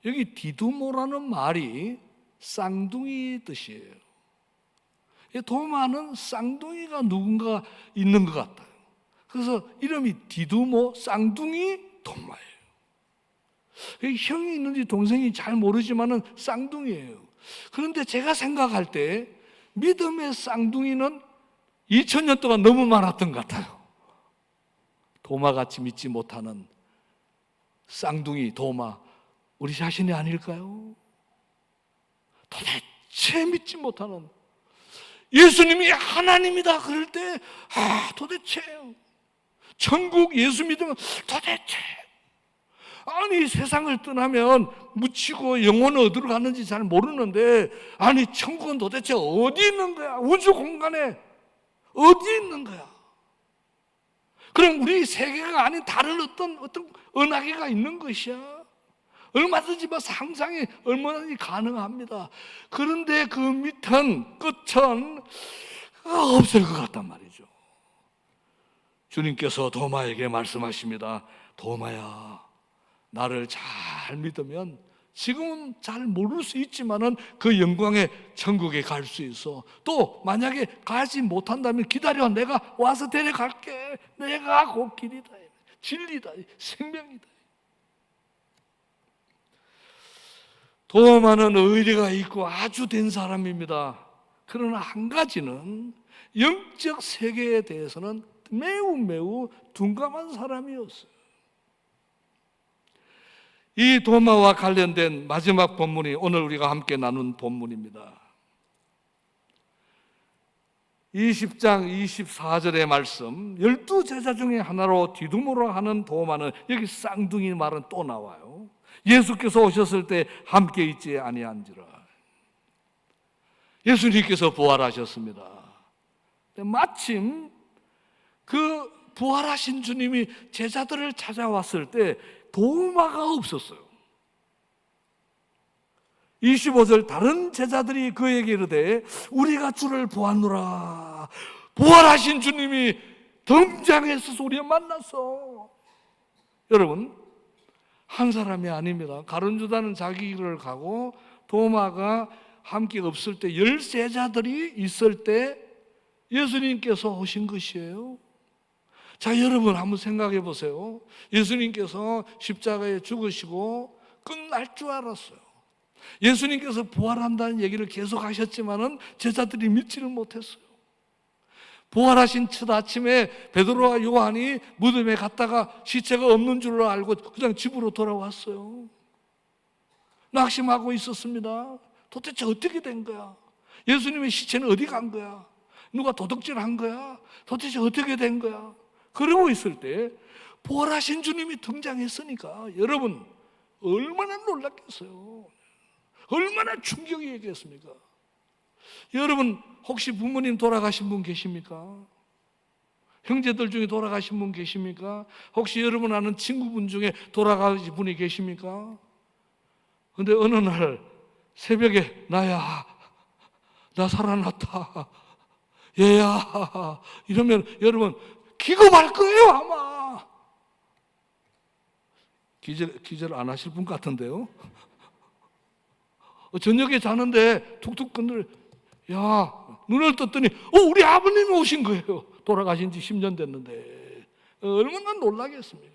여기 디두모라는 말이 쌍둥이 뜻이에요. 도마는 쌍둥이가 누군가 있는 것 같아요. 그래서 이름이 디두모, 쌍둥이 도마예요. 형이 있는지 동생이 잘 모르지만은 쌍둥이에요. 그런데 제가 생각할 때 믿음의 쌍둥이는 2000년 동안 너무 많았던 것 같아요. 도마같이 믿지 못하는 쌍둥이 도마, 우리 자신이 아닐까요? 도대체 믿지 못하는, 예수님이 하나님이다 그럴 때 도대체 천국 예수 믿으면 도대체 아니 세상을 떠나면 묻히고 영혼은 어디로 갔는지 잘 모르는데, 아니 천국은 도대체 어디 있는 거야? 우주 공간에 어디 있는 거야? 그럼 우리 세계가 아닌 다른 어떤 은하계가 있는 것이야. 얼마든지 상상이 얼마든지 가능합니다. 그런데 그 밑은 끝은 없을 것 같단 말이죠. 주님께서 도마에게 말씀하십니다. 도마야, 나를 잘 믿으면 지금은 잘 모를 수 있지만은 그 영광의 천국에 갈 수 있어. 또 만약에 가지 못한다면 기다려, 내가 와서 데려갈게. 내가 곧 길이다, 진리다, 생명이다. 도마는 의리가 있고 아주 된 사람입니다. 그러나 한 가지는 영적 세계에 대해서는 매우 둔감한 사람이었어요. 이 도마와 관련된 마지막 본문이 오늘 우리가 함께 나눈 본문입니다. 20장 24절의 말씀, 12제자 중에 하나로 디두모라 하는 도마는, 여기 쌍둥이 말은 또 나와요. 예수께서 오셨을 때 함께 있지 아니한지라. 예수님께서 부활하셨습니다. 마침 그 부활하신 주님이 제자들을 찾아왔을 때 도마가 없었어요. 25절, 다른 제자들이 그에게 이르되 우리가 주를 보았노라. 부활하신 주님이 등장해서 우리가 만났어. 여러분, 한 사람이 아닙니다. 가룟유다는 자기 길을 가고 도마가 함께 없을 때, 10제자들이 있을 때 예수님께서 오신 것이에요. 자, 여러분 한번 생각해 보세요. 예수님께서 십자가에 죽으시고 끝날 줄 알았어요. 예수님께서 부활한다는 얘기를 계속 하셨지만은 제자들이 믿지를 못했어요. 부활하신 첫 아침에 베드로와 요한이 무덤에 갔다가 시체가 없는 줄 알고 그냥 집으로 돌아왔어요. 낙심하고 있었습니다. 도대체 어떻게 된 거야? 예수님의 시체는 어디 간 거야? 누가 도둑질한 거야? 도대체 어떻게 된 거야? 그러고 있을 때 부활하신 주님이 등장했으니까 여러분 얼마나 놀랐겠어요? 얼마나 충격이겠습니까? 여러분 혹시 부모님 돌아가신 분 계십니까? 형제들 중에 돌아가신 분 계십니까? 혹시 여러분 아는 친구분 중에 돌아가신 분이 계십니까? 근데 어느 날 새벽에 나야, 나 살아났다, 얘야 이러면 여러분 기겁할 거예요. 아마 기절 안 하실 분 같은데요. 저녁에 자는데 툭툭 건들, 야, 눈을 떴더니 우리 아버님이 오신 거예요. 돌아가신 지 10년 됐는데 얼마나 놀라겠습니까?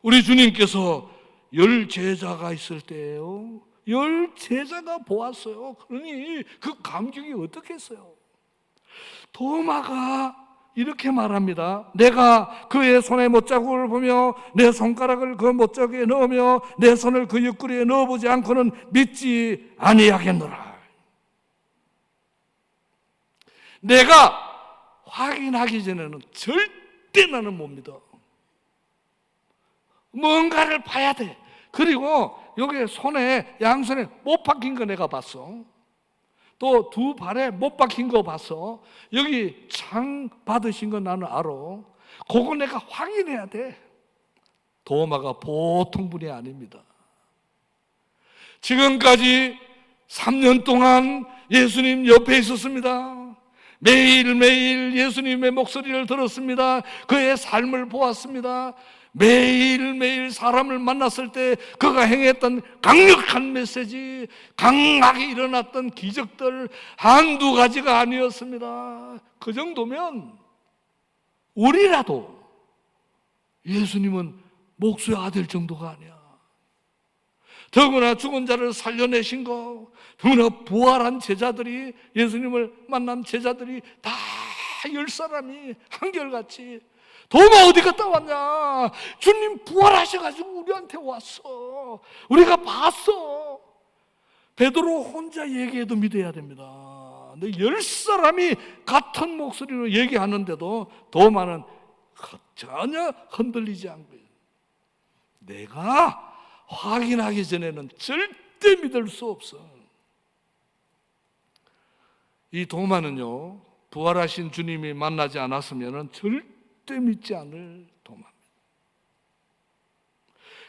우리 주님께서 10제자가 있을 때예요. 10제자가 보았어요. 그러니 그 감격이 어떻겠어요? 도마가 이렇게 말합니다. 내가 그의 손에 못자국을 보며 내 손가락을 그 못자국에 넣으며 내 손을 그 옆구리에 넣어보지 않고는 믿지 아니하겠노라. 내가 확인하기 전에는 절대 나는 못 믿어. 뭔가를 봐야 돼. 그리고 여기 손에, 양손에 못 박힌 거 내가 봤어. 또 두 발에 못 박힌 거 봤어. 여기 상 받으신 거 나는 알아. 그거 내가 확인해야 돼. 도마가 보통 분이 아닙니다. 지금까지 3년 동안 예수님 옆에 있었습니다. 매일매일 예수님의 목소리를 들었습니다. 그의 삶을 보았습니다. 매일매일 사람을 만났을 때 그가 행했던 강력한 메시지, 강하게 일어났던 기적들 한두 가지가 아니었습니다. 그 정도면 우리라도 예수님은 목수의 아들 정도가 아니야. 더구나 죽은 자를 살려내신 거, 더구나 부활한 제자들이, 예수님을 만난 제자들이 다 10사람이 한결같이 도마 어디 갔다 왔냐? 주님 부활하셔가지고 우리한테 왔어. 우리가 봤어. 베드로 혼자 얘기해도 믿어야 됩니다. 근데 10사람이 같은 목소리로 얘기하는데도 도마는 전혀 흔들리지 않고요. 내가 확인하기 전에는 절대 믿을 수 없어. 이 도마는요, 부활하신 주님이 만나지 않았으면 절대 믿지 않을 도마입니다.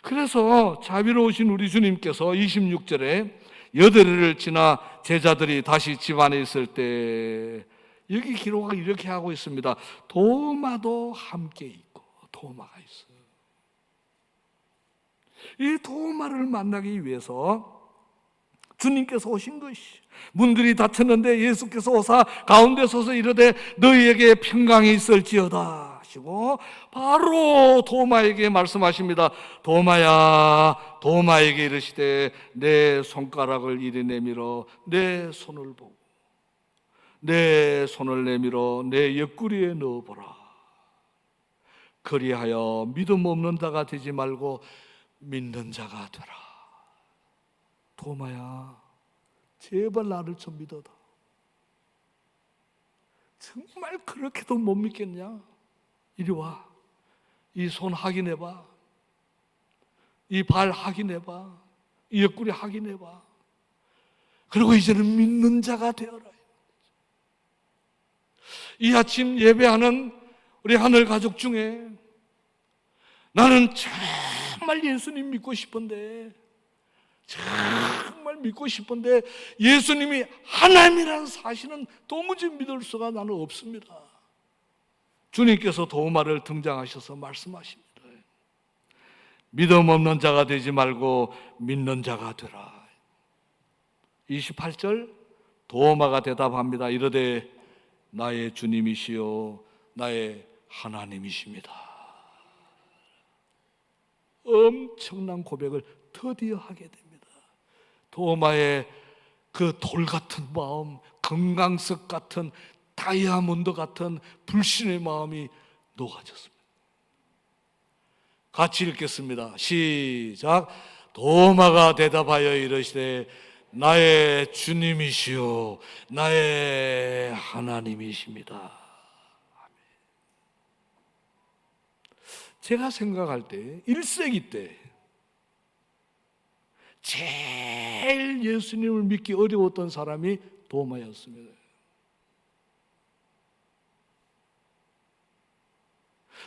그래서 자비로우신 우리 주님께서 26절에 여드레를 지나 제자들이 다시 집안에 있을 때, 여기 기록을 이렇게 하고 있습니다. 도마도 함께 있고, 도마가 있어요. 이 도마를 만나기 위해서 주님께서 오신 것이, 문들이 닫혔는데 예수께서 오사 가운데 서서 이르되 너희에게 평강이 있을지어다 하시고 바로 도마에게 말씀하십니다. 도마야, 도마에게 이르시되 내 손가락을 이리 내밀어 내 손을 보고 내 손을 내밀어 내 옆구리에 넣어보라. 그리하여 믿음 없는 자가 되지 말고 믿는 자가 되라. 도마야, 제발 나를 좀 믿어라. 정말 그렇게도 못 믿겠냐? 이리 와. 이 손 확인해봐. 이 발 확인해봐. 이 옆구리 확인해봐. 그리고 이제는 믿는 자가 되어라. 이 아침 예배하는 우리 하늘 가족 중에 나는 정말 예수님 믿고 싶은데, 정말 믿고 싶은데 예수님이 하나님이라는 사실은 도무지 믿을 수가 나는 없습니다. 주님께서 도마를 등장하셔서 말씀하십니다. 믿음 없는 자가 되지 말고 믿는 자가 되라. 28절 도마가 대답합니다. 이르되 나의 주님이시요 나의 하나님이십니다. 엄청난 고백을 드디어 하게 됩니다. 도마의 그 돌 같은 마음, 금강석 같은, 다이아몬드 같은 불신의 마음이 녹아졌습니다. 같이 읽겠습니다. 시작. 도마가 대답하여 이르시되 나의 주님이시요 나의 하나님이십니다. 제가 생각할 때 1세기 때 제일 예수님을 믿기 어려웠던 사람이 도마였습니다.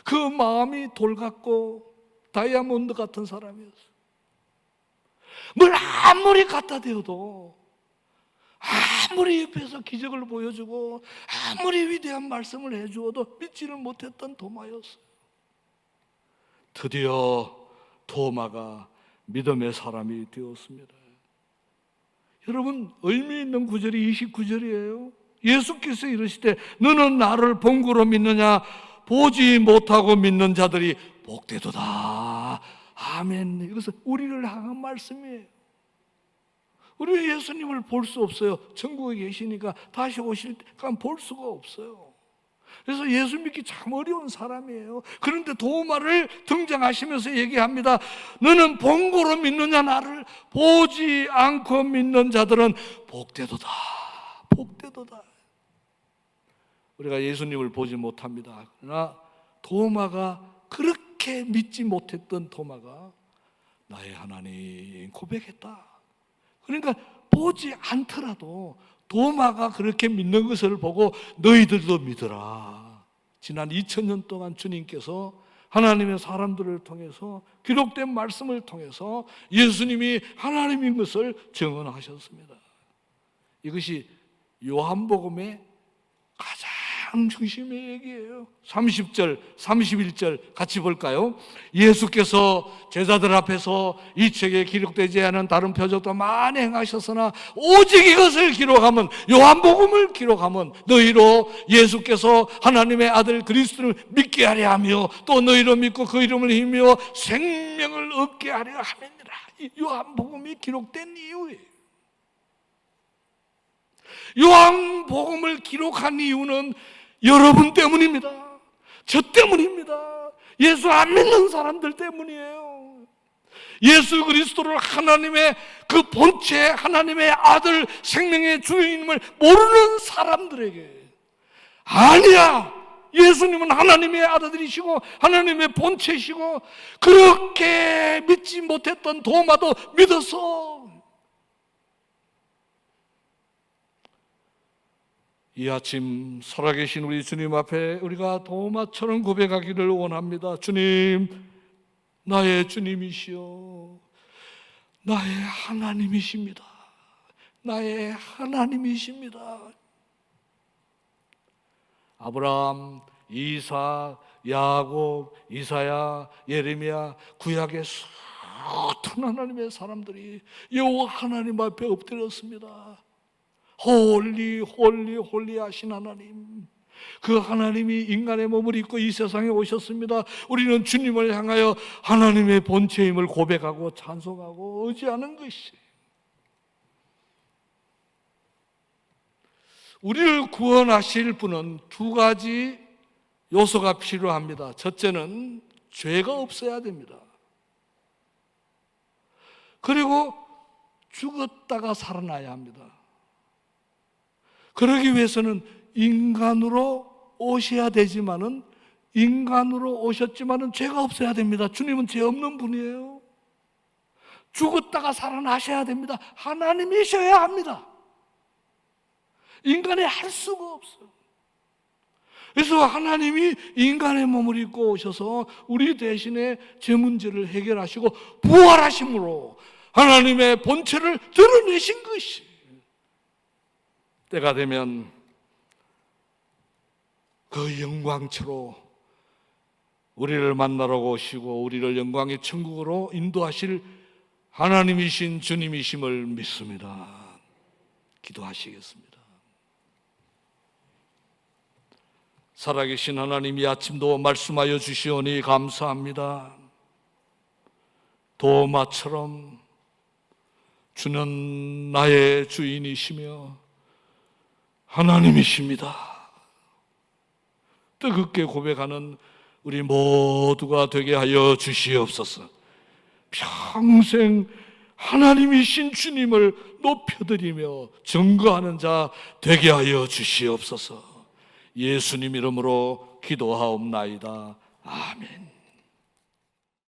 그 마음이 돌 같고 다이아몬드 같은 사람이었어요. 뭘 아무리 갖다 대어도, 아무리 옆에서 기적을 보여주고 아무리 위대한 말씀을 해주어도 믿지를 못했던 도마였어요. 드디어 도마가 믿음의 사람이 되었습니다. 여러분, 의미 있는 구절이 29절이에요. 예수께서 이르시되 너는 나를 본고로 믿느냐? 보지 못하고 믿는 자들이 복되도다. 아멘. 이것은 우리를 향한 말씀이에요. 우리 예수님을 볼 수 없어요. 천국에 계시니까 다시 오실 때까지 볼 수가 없어요. 그래서 예수 믿기 참 어려운 사람이에요. 그런데 도마를 등장하시면서 얘기합니다. 너는 본고로 믿느냐? 나를 보지 않고 믿는 자들은 복되도다. 복되도다. 우리가 예수님을 보지 못합니다. 그러나 도마가, 그렇게 믿지 못했던 도마가 나의 하나님 고백했다. 그러니까 보지 않더라도 도마가 그렇게 믿는 것을 보고 너희들도 믿어라. 지난 2000년 동안 주님께서 하나님의 사람들을 통해서 기록된 말씀을 통해서 예수님이 하나님인 것을 증언하셨습니다. 이것이 요한복음의 가장 중심의 얘기예요. 30절, 31절 같이 볼까요? 예수께서 제자들 앞에서 이 책에 기록되지 않은 다른 표적도 많이 행하셨으나 오직 이것을 기록하면, 요한복음을 기록하면 너희로 예수께서 하나님의 아들 그리스도를 믿게 하려 하며 또 너희로 믿고 그 이름을 힘입어 생명을 얻게 하려 함이니라. 이 요한복음이 기록된 이유예요. 요한복음을 기록한 이유는 여러분 때문입니다. 저 때문입니다. 예수 안 믿는 사람들 때문이에요. 예수 그리스도를 하나님의 그 본체, 하나님의 아들, 생명의 주인임을 모르는 사람들에게, 아니야, 예수님은 하나님의 아들이시고 하나님의 본체시고, 그렇게 믿지 못했던 도마도 믿었어. 이 아침 살아계신 우리 주님 앞에 우리가 도마처럼 고백하기를 원합니다. 주님, 나의 주님이시여, 나의 하나님이십니다. 나의 하나님이십니다. 아브라함, 이삭, 야곱, 이사야, 예레미야, 구약의 수많은 하나님의 사람들이 여호와 하나님 앞에 엎드렸습니다. 홀리 홀리 홀리 하신 하나님, 그 하나님이 인간의 몸을 입고 이 세상에 오셨습니다. 우리는 주님을 향하여 하나님의 본체임을 고백하고 찬송하고 의지하는 것이, 우리를 구원하실 분은 두 가지 요소가 필요합니다. 첫째는 죄가 없어야 됩니다. 그리고 죽었다가 살아나야 합니다. 그러기 위해서는 인간으로 오셔야 되지만은, 인간으로 오셨지만은 죄가 없어야 됩니다. 주님은 죄 없는 분이에요. 죽었다가 살아나셔야 됩니다. 하나님이셔야 합니다. 인간이 할 수가 없어요. 그래서 하나님이 인간의 몸을 입고 오셔서 우리 대신에 죄 문제를 해결하시고 부활하심으로 하나님의 본체를 드러내신 것이, 때가 되면 그 영광처로 우리를 만나러 오시고 우리를 영광의 천국으로 인도하실 하나님이신 주님이심을 믿습니다. 기도하시겠습니다. 살아계신 하나님, 이 아침도 말씀하여 주시오니 감사합니다. 도마처럼 주는 나의 주인이시며 하나님이십니다. 뜨겁게 고백하는 우리 모두가 되게 하여 주시옵소서. 평생 하나님이신 주님을 높여드리며 증거하는 자 되게 하여 주시옵소서. 예수님 이름으로 기도하옵나이다. 아멘.